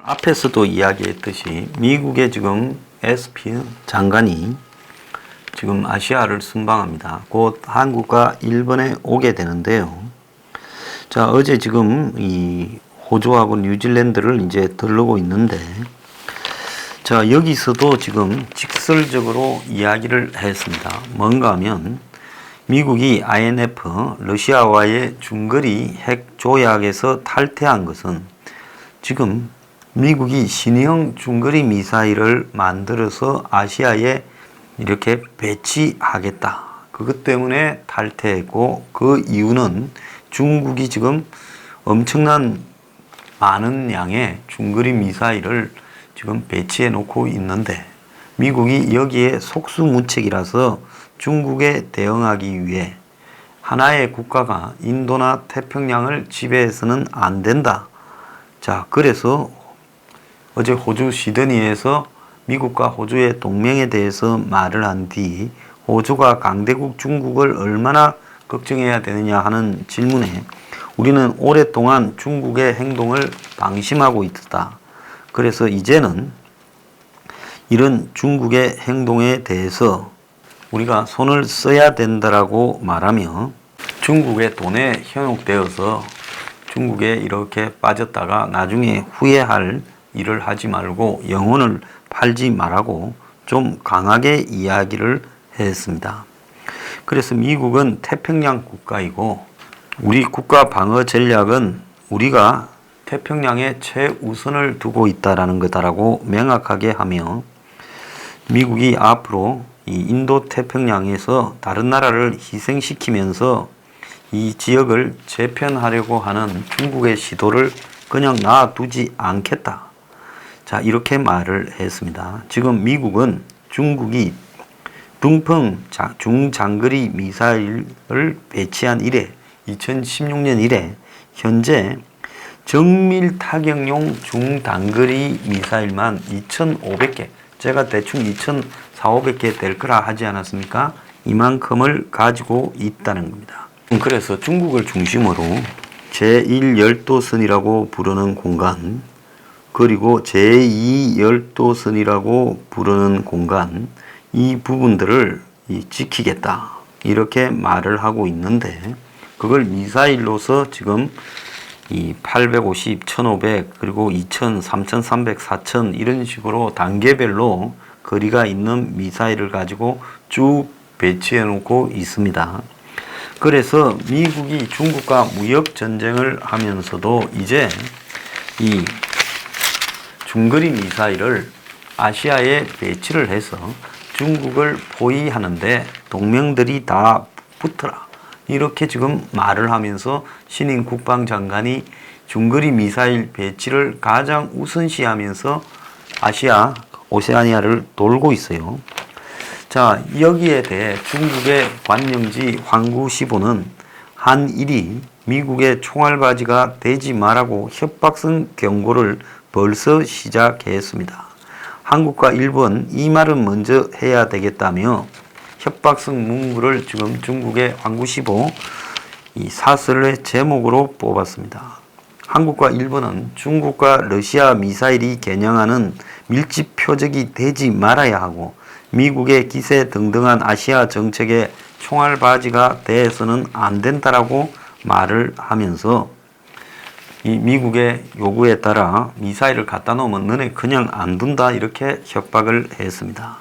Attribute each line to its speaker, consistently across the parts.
Speaker 1: 앞에서도 이야기했듯이 미국의 지금 에스핀 장관이 지금 아시아를 순방합니다. 곧 한국과 일본에 오게 되는데요. 자, 어제 지금 이 호주하고 뉴질랜드를 이제 들르고 있는데, 자, 여기서도 지금 직설적으로 이야기를 했습니다. 뭔가 하면 미국이 INF 러시아와의 중거리 핵 조약에서 탈퇴한 것은 지금 미국이 신형 중거리 미사일을 만들어서 아시아에 이렇게 배치하겠다. 그것 때문에 탈퇴했고, 그 이유는 중국이 지금 엄청난 많은 양의 중거리 미사일을 지금 배치해 놓고 있는데, 미국이 여기에 속수무책이라서 중국에 대응하기 위해 하나의 국가가 인도나 태평양을 지배해서는 안 된다. 자, 그래서 어제 호주 시드니에서 미국과 호주의 동맹에 대해서 말을 한 뒤 호주가 강대국 중국을 얼마나 걱정해야 되느냐 하는 질문에 우리는 오랫동안 중국의 행동을 방심하고 있었다. 그래서 이제는 이런 중국의 행동에 대해서 우리가 손을 써야 된다라고 말하며 중국의 돈에 현혹되어서 중국에 이렇게 빠졌다가 나중에 후회할 일을 하지 말고 영혼을 팔지 말라고 좀 강하게 이야기를 했습니다. 그래서 미국은 태평양 국가이고 우리 국가 방어 전략은 우리가 태평양에 최우선을 두고 있다라는 거다라고 명확하게 하며 미국이 앞으로 이 인도 태평양에서 다른 나라를 희생시키면서 이 지역을 재편하려고 하는 중국의 시도를 그냥 놔두지 않겠다. 자, 이렇게 말을 했습니다. 지금 미국은 중국이 둥펑 중장거리 미사일을 배치한 이래 2016년 이래 현재 정밀 타격용 중단거리 미사일만 2,500개, 제가 대충 2,400~500개 될 거라 하지 않았습니까? 이만큼을 가지고 있다는 겁니다. 그래서 중국을 중심으로 제1열도선이라고 부르는 공간, 그리고 제2열도선이라고 부르는 공간, 이 부분들을 지키겠다 이렇게 말을 하고 있는데, 그걸 미사일로서 지금 이 850, 1500, 그리고 2000, 3300, 4000 이런 식으로 단계별로 거리가 있는 미사일을 가지고 쭉 배치해 놓고 있습니다. 그래서 미국이 중국과 무역 전쟁을 하면서도 이제 이 중거리 미사일을 아시아에 배치를 해서 중국을 포위하는데 동맹들이 다 붙어라, 이렇게 지금 말을 하면서 신임 국방장관이 중거리 미사일 배치를 가장 우선시하면서 아시아, 오세아니아를 돌고 있어요. 자, 여기에 대해 중국의 관영지 황구시보는 한일이 미국의 총알바지가 되지 말라고 협박성 경고를 벌써 시작했습니다. 한국과 일본 이 말은 먼저 해야 되겠다며 협박성 문구를 지금 중국의 황구시보 이 사설의 제목으로 뽑았습니다. 한국과 일본은 중국과 러시아 미사일이 겨냥하는 밀집 표적이 되지 말아야 하고 미국의 기세 등등한 아시아 정책의 총알바지가 돼서는 안 된다라고 말을 하면서 이 미국의 요구에 따라 미사일을 갖다 놓으면 너네 그냥 안 둔다, 이렇게 협박을 했습니다.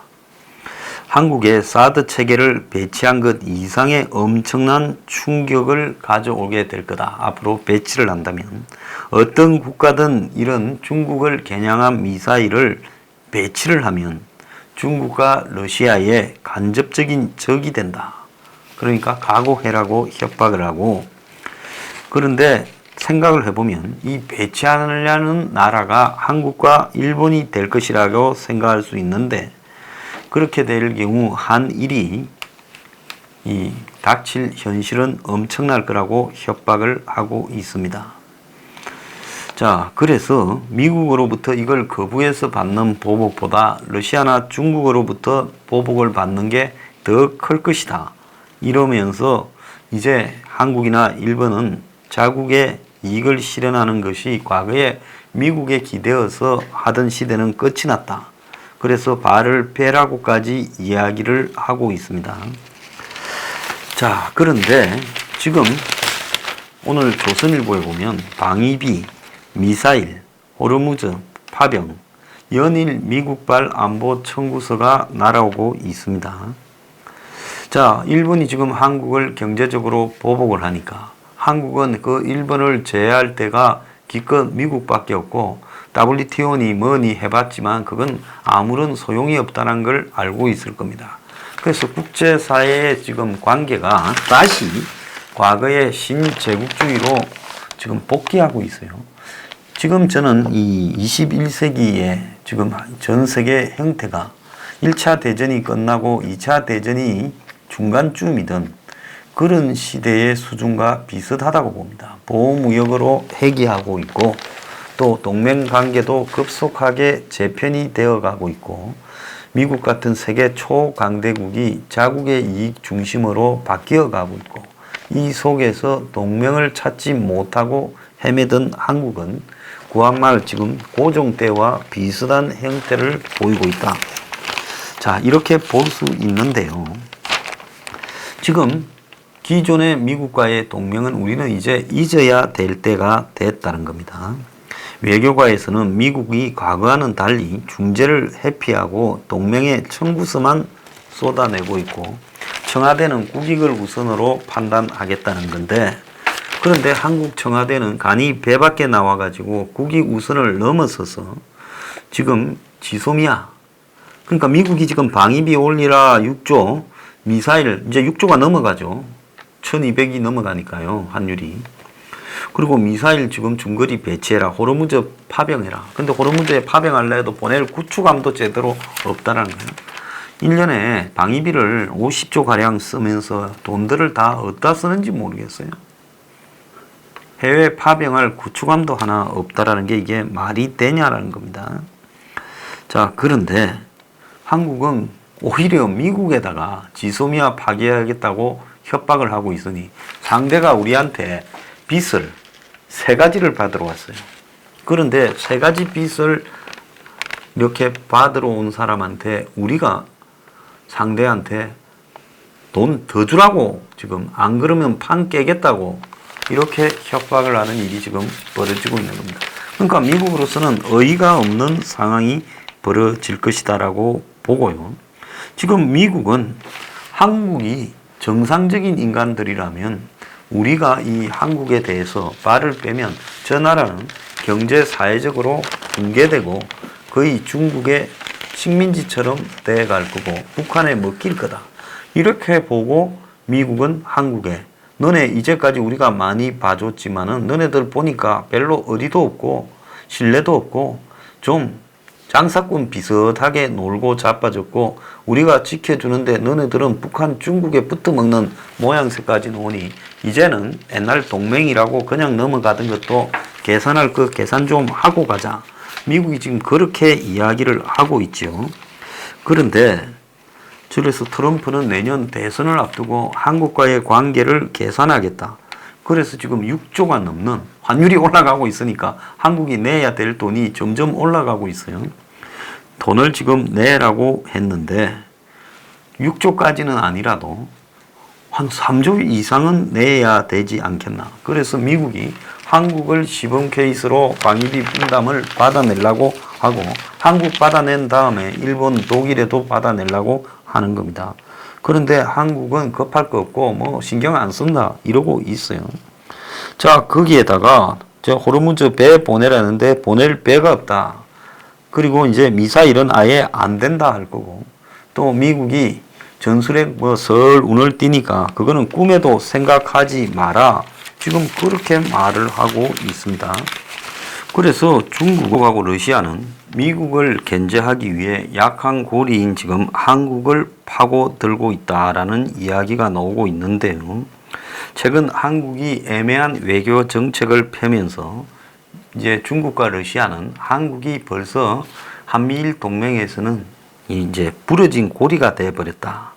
Speaker 1: 한국의 사드 체계를 배치한 것 이상의 엄청난 충격을 가져오게 될 거다. 앞으로 배치를 한다면 어떤 국가든 이런 중국을 겨냥한 미사일을 배치를 하면 중국과 러시아의 간접적인 적이 된다. 그러니까 각오해라고 협박을 하고, 그런데 생각을 해보면 이 배치하려는 나라가 한국과 일본이 될 것이라고 생각할 수 있는데, 그렇게 될 경우 한일이 이 닥칠 현실은 엄청날 거라고 협박을 하고 있습니다. 자, 그래서 미국으로부터 이걸 거부해서 받는 보복보다 러시아나 중국으로부터 보복을 받는 게 더 클 것이다. 이러면서 이제 한국이나 일본은 자국의 이익을 실현하는 것이 과거에 미국에 기대어서 하던 시대는 끝이 났다. 그래서 발을 빼라고까지 이야기를 하고 있습니다. 자, 그런데 지금 오늘 조선일보에 보면 방위비, 미사일, 호르무즈, 파병, 연일 미국발 안보 청구서가 날아오고 있습니다. 자, 일본이 지금 한국을 경제적으로 보복을 하니까 한국은 그 일본을 제외할 때가 기껏 미국밖에 없고 WTO니 뭐니 해봤지만 그건 아무런 소용이 없다는 걸 알고 있을 겁니다. 그래서 국제사회의 지금 관계가 다시 과거의 신제국주의로 지금 복귀하고 있어요. 지금 저는 이 21세기에 지금 전 세계 형태가 1차 대전이 끝나고 2차 대전이 중간쯤이던 그런 시대의 수준과 비슷하다고 봅니다. 보호무역으로 해기하고 있고 또 동맹관계도 급속하게 재편이 되어가고 있고 미국 같은 세계 초강대국이 자국의 이익 중심으로 바뀌어가고 있고 이 속에서 동맹을 찾지 못하고 헤매던 한국은 구한말 지금 고종 때와 비슷한 형태를 보이고 있다. 자, 이렇게 볼 수 있는데요. 지금 기존의 미국과의 동맹은 우리는 이제 잊어야 될 때가 됐다는 겁니다. 외교가에서는 미국이 과거와는 달리 중재를 회피하고 동맹의 청구서만 쏟아내고 있고 청와대는 국익을 우선으로 판단하겠다는 건데 그런데 한국 청와대는 간이 배 밖에 나와가지고 국익 우선을 넘어서서 지금 지소미아 그러니까 미국이 지금 방위비 올리라 6조 미사일 이제 6조가 넘어가죠. 1200이 넘어가니까요. 환율이. 그리고 미사일 지금 중거리 배치해라. 호르무즈 파병해라. 근데 호르무즈에 파병할래 해도 보낼 구축함도 제대로 없다라는 거예요. 1년에 방위비를 50조 가량 쓰면서 돈들을 다 어디다 쓰는지 모르겠어요. 해외 파병할 구축함도 하나 없다라는 게 이게 말이 되냐라는 겁니다. 자, 그런데 한국은 오히려 미국에다가 지소미아 파괴하겠다고 협박을 하고 있으니 상대가 우리한테 빚을 3가지를 받으러 왔어요. 그런데 3가지 빚을 이렇게 받으러 온 사람한테 우리가 상대한테 돈 더 주라고 지금 안 그러면 판 깨겠다고 이렇게 협박을 하는 일이 지금 벌어지고 있는 겁니다. 그러니까 미국으로서는 어이가 없는 상황이 벌어질 것이다라고 보고요. 지금 미국은 한국이 정상적인 인간들이라면 우리가 이 한국에 대해서 발을 빼면 저 나라는 경제 사회적으로 붕괴되고 거의 중국의 식민지처럼 돼갈 거고 북한에 먹힐 거다. 이렇게 보고 미국은 한국에 너네 이제까지 우리가 많이 봐줬지만은 너네들 보니까 별로 어디도 없고 신뢰도 없고 좀 장사꾼 비슷하게 놀고 자빠졌고 우리가 지켜주는데 너네들은 북한 중국에 붙어먹는 모양새까지 놓으니 이제는 옛날 동맹이라고 그냥 넘어가던 것도 계산할 거 계산 좀 하고 가자. 미국이 지금 그렇게 이야기를 하고 있죠. 그런데 그래서 트럼프는 내년 대선을 앞두고 한국과의 관계를 개선하겠다. 그래서 지금 6조가 넘는 환율이 올라가고 있으니까 한국이 내야 될 돈이 점점 올라가고 있어요. 돈을 지금 내라고 했는데 6조까지는 아니라도 한 3조 이상은 내야 되지 않겠나. 그래서 미국이 한국을 시범 케이스로 방위비 분담을 받아내려고 하고 한국 받아낸 다음에 일본, 독일에도 받아내려고 하는 겁니다. 그런데 한국은 급할 거 없고 뭐 신경 안 쓴다 이러고 있어요. 자, 거기에다가 저 호르무즈 배 보내라는데 보낼 배가 없다. 그리고 이제 미사일은 아예 안 된다 할 거고 또 미국이 전술핵 설 운을 띄니까 그거는 꿈에도 생각하지 마라. 지금 그렇게 말을 하고 있습니다. 그래서 중국하고 러시아는 미국을 견제하기 위해 약한 고리인 지금 한국을 파고들고 있다라는 이야기가 나오고 있는데요. 최근 한국이 애매한 외교 정책을 펴면서 이제 중국과 러시아는 한국이 벌써 한미일 동맹에서는 이제 부러진 고리가 되어버렸다.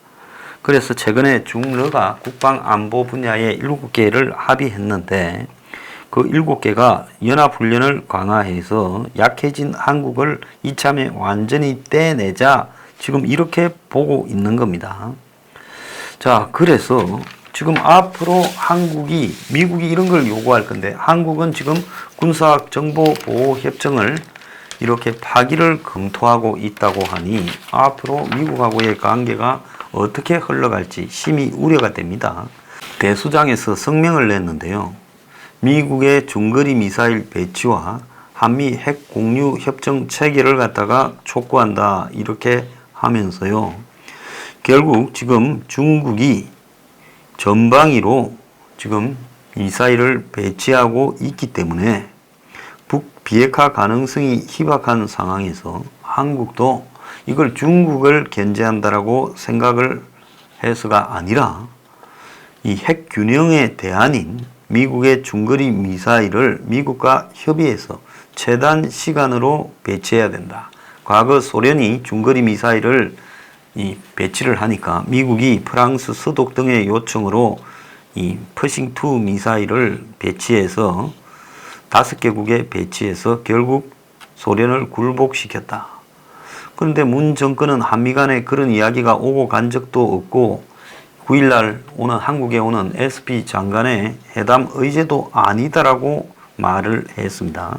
Speaker 1: 그래서 최근에 중러가 국방안보 분야에 7개를 합의했는데 그 7개가 연합훈련을 강화해서 약해진 한국을 이참에 완전히 떼내자 지금 이렇게 보고 있는 겁니다. 자, 그래서 지금 앞으로 미국이 이런 걸 요구할 건데, 한국은 지금 군사학 정보 보호 협정을 이렇게 파기를 검토하고 있다고 하니 앞으로 미국하고의 관계가 어떻게 흘러갈지 심히 우려가 됩니다. 대수장에서 성명을 냈는데요. 미국의 중거리 미사일 배치와 한미 핵 공유 협정 체결을 갖다가 촉구한다 이렇게 하면서요. 결국 지금 중국이 전방위로 지금 미사일을 배치하고 있기 때문에 북비핵화 가능성이 희박한 상황에서 한국도 이걸 중국을 견제한다라고 생각을 해서가 아니라 이 핵 균형의 대안인 미국의 중거리 미사일을 미국과 협의해서 최단 시간으로 배치해야 된다. 과거 소련이 중거리 미사일을 배치를 하니까 미국이 프랑스, 서독 등의 요청으로 이 퍼싱2 미사일을 배치해서 5개국에 배치해서 결국 소련을 굴복시켰다. 그런데 문 정권은 한미 간에 그런 이야기가 오고 간 적도 없고 9일날 한국에 오는 SP 장관의 회담 의제도 아니다라고 말을 했습니다.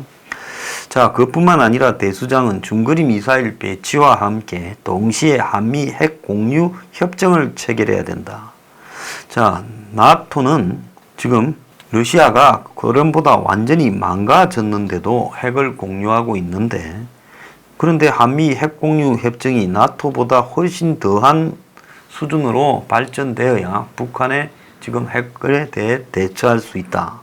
Speaker 1: 자, 그뿐만 아니라 대수장은 중거리 미사일 배치와 함께 동시에 한미 핵 공유 협정을 체결해야 된다. 자, 나토는 지금 러시아가 소련보다 완전히 망가졌는데도 핵을 공유하고 있는데, 그런데 한미 핵 공유 협정이 나토보다 훨씬 더한 수준으로 발전되어야 북한의 지금 핵에 대해 대처할 수 있다.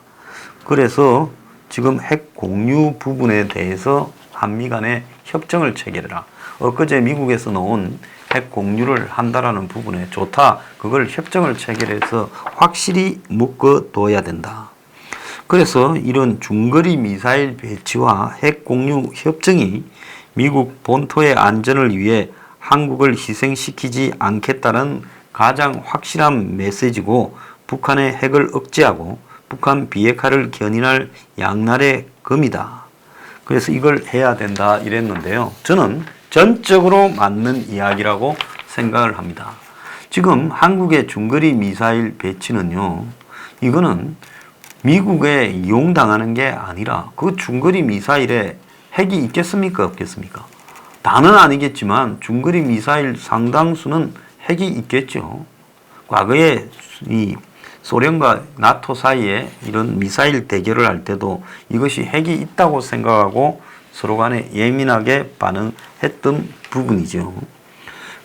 Speaker 1: 그래서 지금 핵 공유 부분에 대해서 한미 간에 협정을 체결해라. 엊그제 미국에서 나온 핵 공유를 한다라는 부분에 좋다. 그걸 협정을 체결해서 확실히 묶어둬야 된다. 그래서 이런 중거리 미사일 배치와 핵 공유 협정이 미국 본토의 안전을 위해 한국을 희생시키지 않겠다는 가장 확실한 메시지고, 북한의 핵을 억제하고 북한 비핵화를 견인할 양날의 검이다. 그래서 이걸 해야 된다 이랬는데요. 저는 전적으로 맞는 이야기라고 생각을 합니다. 지금 한국의 중거리 미사일 배치는요, 이거는 미국에 이용당하는 게 아니라 그 중거리 미사일에 핵이 있겠습니까? 없겠습니까? 다는 아니겠지만 중거리 미사일 상당수는 핵이 있겠죠. 과거에 이 소련과 나토 사이에 이런 미사일 대결을 할 때도 이것이 핵이 있다고 생각하고 서로 간에 예민하게 반응했던 부분이죠.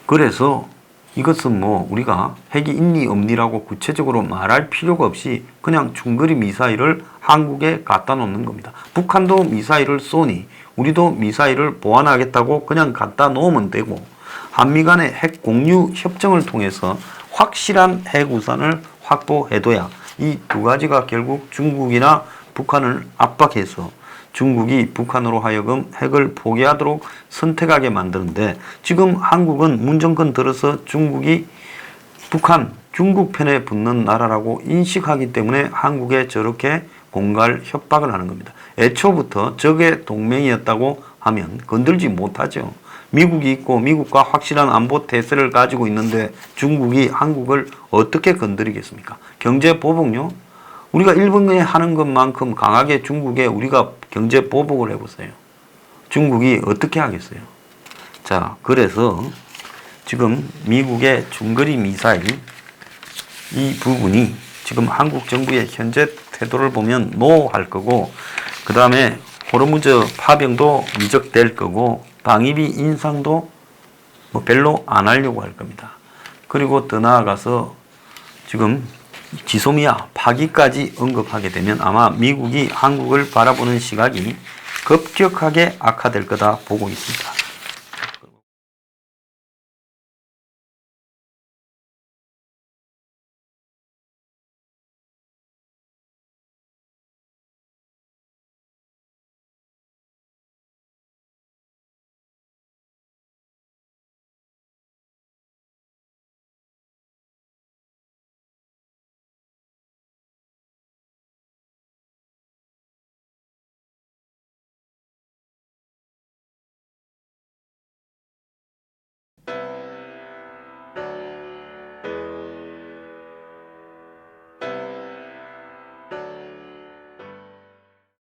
Speaker 1: 그래서 이것은 우리가 핵이 있니 없니라고 구체적으로 말할 필요가 없이 그냥 중거리 미사일을 한국에 갖다 놓는 겁니다. 북한도 미사일을 쏘니 우리도 미사일을 보완하겠다고 그냥 갖다 놓으면 되고, 한미 간의 핵 공유 협정을 통해서 확실한 핵 우산을 확보해둬야 이 두 가지가 결국 중국이나 북한을 압박해서 중국이 북한으로 하여금 핵을 포기하도록 선택하게 만드는데, 지금 한국은 문정권 들어서 중국이 중국 편에 붙는 나라라고 인식하기 때문에 한국에 저렇게 공갈 협박을 하는 겁니다. 애초부터 적의 동맹이었다고 하면 건들지 못하죠. 미국이 있고 미국과 확실한 안보 태세를 가지고 있는데 중국이 한국을 어떻게 건드리겠습니까? 경제 보복요? 우리가 일본에 하는 것만큼 강하게 중국에 우리가 경제 보복을 해보세요. 중국이 어떻게 하겠어요? 자, 그래서 지금 미국의 중거리 미사일 이 부분이 지금 한국 정부의 현재 태도를 보면 노할 거고, 그 다음에 호르무즈 파병도 미적될 거고, 방위비 인상도 별로 안 하려고 할 겁니다. 그리고 더 나아가서 지금 지소미아 파기까지 언급하게 되면 아마 미국이 한국을 바라보는 시각이 급격하게 악화될 거다 보고 있습니다.